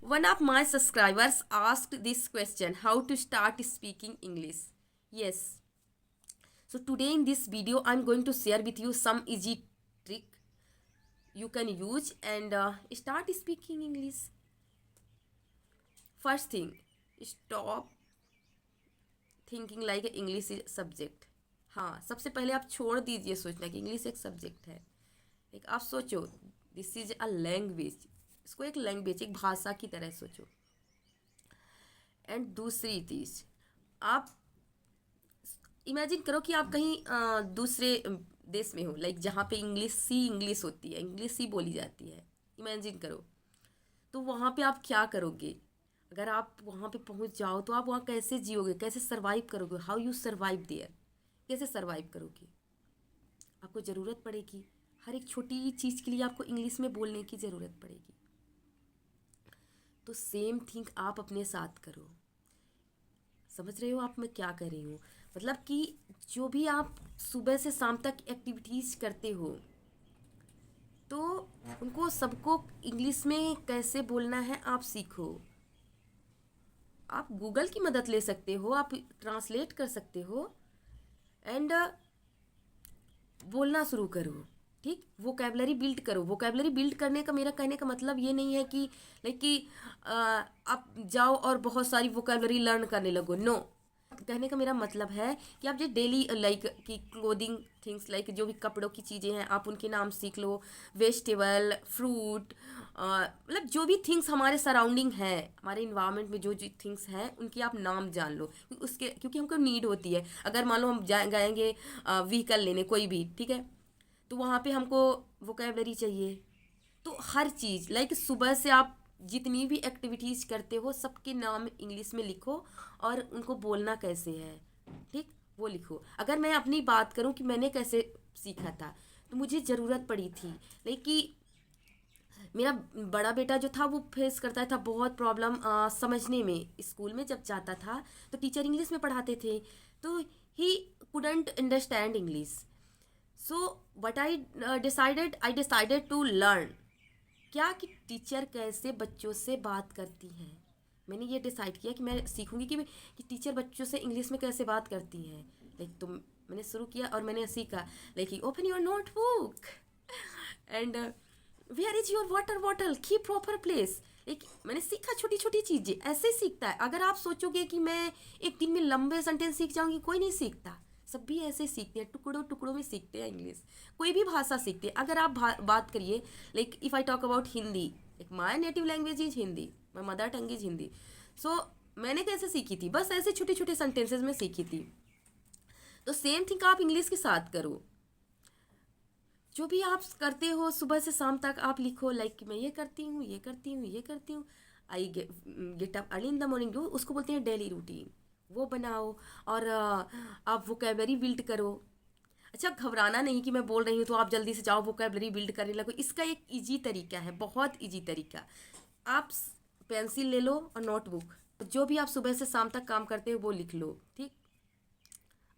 One of my subscribers asked this question: how to start speaking English? Yes. So today in this video I'm going to share with you some easy trick you can use and start speaking English. First thing, stop thinking like English is subject. हाँ, सबसे पहले आप छोड़ दीजिए सोचना कि English एक subject है। एक आप सोचो दिस इज अ लैंग्वेज, इसको एक लैंग्वेज, एक भाषा की तरह सोचो। एंड दूसरी चीज, आप इमेजिन करो कि आप कहीं दूसरे देश में हो, लाइक जहाँ पे इंग्लिश होती है, इंग्लिश ही बोली जाती है। इमेजिन करो तो वहाँ पे आप क्या करोगे? अगर आप वहाँ पे पहुँच जाओ तो आप वहाँ कैसे जियोगे, कैसे सरवाइव करोगे? हाउ यू सरवाइव देयर, कैसे सरवाइव करोगे? आपको ज़रूरत पड़ेगी, हर एक छोटी चीज़ के लिए आपको इंग्लिश में बोलने की ज़रूरत पड़ेगी। तो सेम थिंग आप अपने साथ करो। समझ रहे हो आप मैं क्या कर रही हूँ? मतलब कि जो भी आप सुबह से शाम तक एक्टिविटीज़ करते हो तो उनको सबको इंग्लिश में कैसे बोलना है आप सीखो। आप गूगल की मदद ले सकते हो, आप ट्रांसलेट कर सकते हो एंड बोलना शुरू करो। ठीक, वोकेबलरी बिल्ड करो। वोकेबलरी बिल्ड करने का मेरा कहने का मतलब ये नहीं है कि लाइक कि आप जाओ और बहुत सारी वोकेबलरी लर्न करने लगो। नो, कहने का मेरा मतलब है कि आप जो डेली लाइक कि क्लोथिंग थिंग्स, लाइक जो भी कपड़ों की चीज़ें हैं आप उनके नाम सीख लो। वेजिटेबल, फ्रूट, मतलब जो भी थिंग्स हमारे सराउंडिंग है, हमारे इन्वायरमेंट में जो जो थिंग्स हैं उनकी आप नाम जान लो। उसके क्योंकि हमको नीड होती है। अगर मान लो हम जाएंगे व्हीकल लेने कोई भी, ठीक है, तो वहाँ पे हमको वोकेबलरी चाहिए। तो हर चीज़ लाइक सुबह से आप जितनी भी एक्टिविटीज़ करते हो सबके नाम इंग्लिश में लिखो और उनको बोलना कैसे है, ठीक, वो लिखो। अगर मैं अपनी बात करूं कि मैंने कैसे सीखा था, तो मुझे ज़रूरत पड़ी थी लेकिन मेरा बड़ा बेटा जो था वो फेस करता था बहुत प्रॉब्लम समझने में। स्कूल में जब जाता था तो टीचर इंग्लिश में पढ़ाते थे तो he couldn't understand English. So what I decided to learn क्या कि टीचर कैसे बच्चों से बात करती हैं। मैंने ये डिसाइड किया कि मैं सीखूंगी कि टीचर बच्चों से इंग्लिश में कैसे बात करती हैं। लाइक तो मैंने शुरू किया और मैंने सीखा like open your notebook and where is your water bottle, keep proper place. एक मैंने सीखा छोटी छोटी चीज़ें, ऐसे ही सीखता है। अगर आप सोचोगे कि मैं एक दिन में लंबे सेंटेंस सीख जाऊंगी, कोई नहीं सीखता। सब भी ऐसे सीखते हैं, टुकड़ों टुकड़ों में सीखते हैं इंग्लिश। कोई भी भाषा सीखते हैं। अगर आप बात करिए like if I talk about Hindi, एक my native language is Hindi, my mother tongue is Hindi. So मैंने कैसे सीखी थी? बस ऐसे छोटे छोटे सेंटेंसेज में सीखी थी। तो सेम थिंग आप इंग्लिश के साथ करो। जो भी आप करते हो सुबह से शाम तक आप लिखो लाइक मैं ये करती हूँ, ये करती हूँ, ये करती हूँ। I get up early in the morning, जो उसको बोलते हैं डेली रूटीन, वो बनाओ। और आप वोकेबलरी बिल्ड करो। अच्छा, घबराना नहीं कि मैं बोल रही हूँ तो आप जल्दी से जाओ वोकेबलरी बिल्ड करने लगो। इसका एक इजी तरीका है, बहुत इजी तरीका। आप पेंसिल ले लो और नोटबुक, जो भी आप सुबह से शाम तक काम करते हो वो लिख लो। ठीक,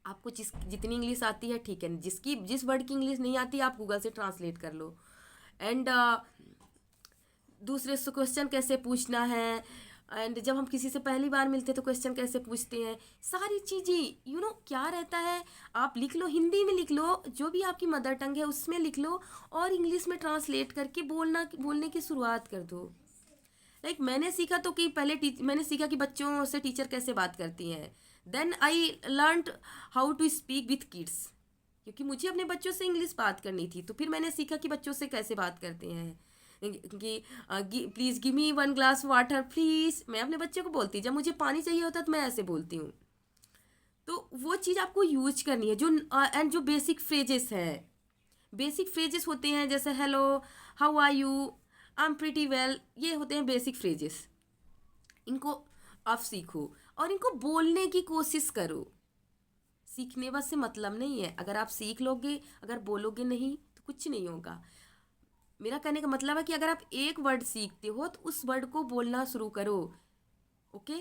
आपको जितनी इंग्लिश आती है ठीक है, जिस वर्ड की इंग्लिश नहीं आती आप गूगल से ट्रांसलेट कर लो। एंड दूसरे से क्वेश्चन कैसे पूछना है, एंड जब हम किसी से पहली बार मिलते हैं तो क्वेश्चन कैसे पूछते हैं, सारी चीज़ें क्या रहता है आप लिख लो। हिंदी में लिख लो, जो भी आपकी मदर टंग है उसमें लिख लो और इंग्लिश में ट्रांसलेट करके बोलने की शुरुआत कर दो। लाइक मैंने सीखा तो कि मैंने सीखा कि बच्चों से टीचर कैसे बात करती हैं। Then I learn how to speak with kids, क्योंकि मुझे अपने बच्चों से इंग्लिश बात करनी थी। तो फिर मैंने सीखा कि बच्चों से कैसे बात करते हैं कि please give me one glass water please. मैं अपने बच्चे को बोलती, जब मुझे पानी चाहिए होता तो मैं ऐसे बोलती हूँ। तो वो चीज़ आपको यूज करनी है। जो एंड जो बेसिक फ्रेजेस हैं, बेसिक फ्रेजेस होते हैं जैसे hello, how are you, I am pretty well, ये होते हैं बेसिक फ्रेजेस। इनको आप सीखो और इनको बोलने की कोशिश करो। सीखने बस से मतलब नहीं है। अगर आप सीख लोगे, अगर बोलोगे नहीं तो कुछ नहीं होगा। मेरा कहने का मतलब है कि अगर आप एक वर्ड सीखते हो तो उस वर्ड को बोलना शुरू करो। ओके,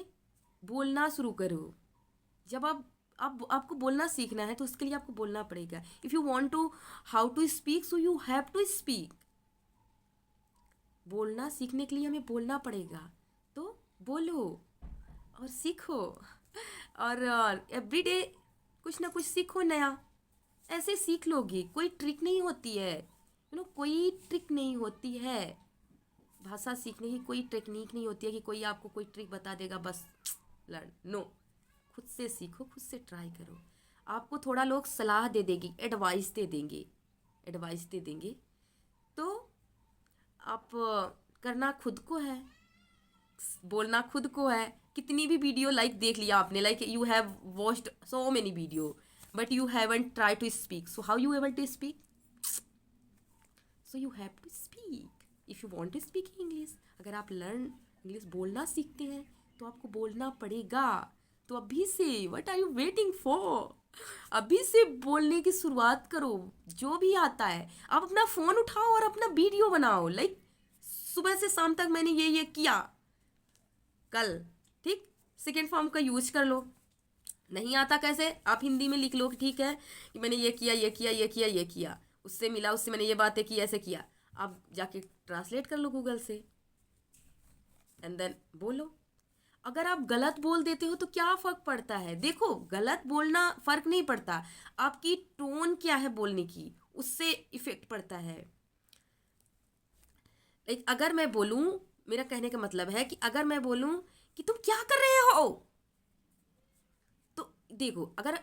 बोलना शुरू करो। जब आपको बोलना सीखना है तो उसके लिए आपको बोलना पड़ेगा। If you want to how to speak, so you have to speak. बोलना सीखने के लिए हमें बोलना पड़ेगा। बोलो और सीखो, और एवरीडे कुछ ना कुछ सीखो नया। ऐसे सीख लोगे, कोई ट्रिक नहीं होती है, कोई ट्रिक नहीं होती है। भाषा सीखने की कोई टेक्निक नहीं होती है कि कोई आपको कोई ट्रिक बता देगा बस लर्न, नो। खुद से सीखो, खुद से ट्राई करो। आपको थोड़ा लोग सलाह दे देंगे, एडवाइस दे देंगे, तो आप करना खुद को है, बोलना खुद को है। कितनी भी वीडियो लाइक देख लिया आपने, like you have watched so many video but you haven't try to speak, so how you able to speak? So you have to speak if you want to speak English. अगर आप learn English बोलना सीखते हैं तो आपको बोलना पड़ेगा। तो अभी से what are you waiting for? अभी से बोलने की शुरुआत करो। जो भी आता है आप अपना फ़ोन उठाओ और अपना वीडियो बनाओ, लाइक सुबह से शाम तक मैंने ये किया कल, ठीक। सेकेंड फॉर्म का यूज कर लो। नहीं आता कैसे, आप हिंदी में लिख लो कि ठीक है कि मैंने ये किया, ये किया, ये किया, ये किया, उससे मिला, उससे मैंने ये बातें की, ऐसे किया। आप जाके ट्रांसलेट कर लो गूगल से एंड देन बोलो। अगर आप गलत बोल देते हो तो क्या फ़र्क पड़ता है? देखो, गलत बोलना फ़र्क नहीं पड़ता, आपकी टोन क्या है बोलने की, उससे इफ़ेक्ट पड़ता है। लाइक अगर मैं बोलूँ, मेरा कहने का मतलब है कि अगर मैं बोलूँ कि तुम क्या कर रहे हो, तो देखो, अगर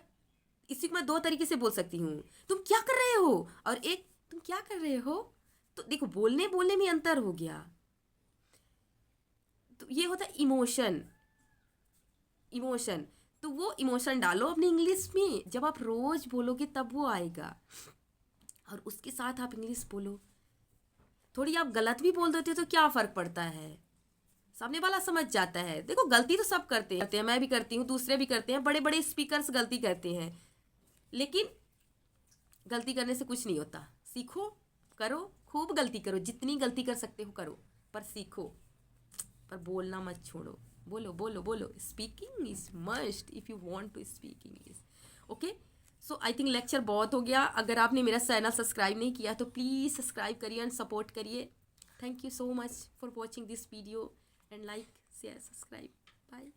इसी को मैं दो तरीके से बोल सकती हूँ, तुम क्या कर रहे हो, और एक तुम क्या कर रहे हो, तो देखो बोलने में अंतर हो गया। तो ये होता है इमोशन। तो वो इमोशन डालो अपनी इंग्लिश में, जब आप रोज़ बोलोगे तब वो आएगा, और उसके साथ आप इंग्लिश बोलो। थोड़ी आप गलत भी बोल देते हो तो क्या फ़र्क पड़ता है, सामने वाला समझ जाता है। देखो, गलती तो सब करते हैं, मैं भी करती हूँ, दूसरे भी करते हैं, बड़े बड़े स्पीकर्स गलती करते हैं, लेकिन गलती करने से कुछ नहीं होता। सीखो, करो, खूब गलती करो, जितनी गलती कर सकते हो करो, पर सीखो, पर बोलना मत छोड़ो। बोलो बोलो बोलो। Speaking is must if you want to speak English. Okay, so I think lecture बहुत हो गया। अगर आपने मेरा चैनल सब्सक्राइब नहीं किया तो प्लीज़ सब्सक्राइब करिए एंड सपोर्ट करिए। Thank you so much for watching this video and like share subscribe. Bye.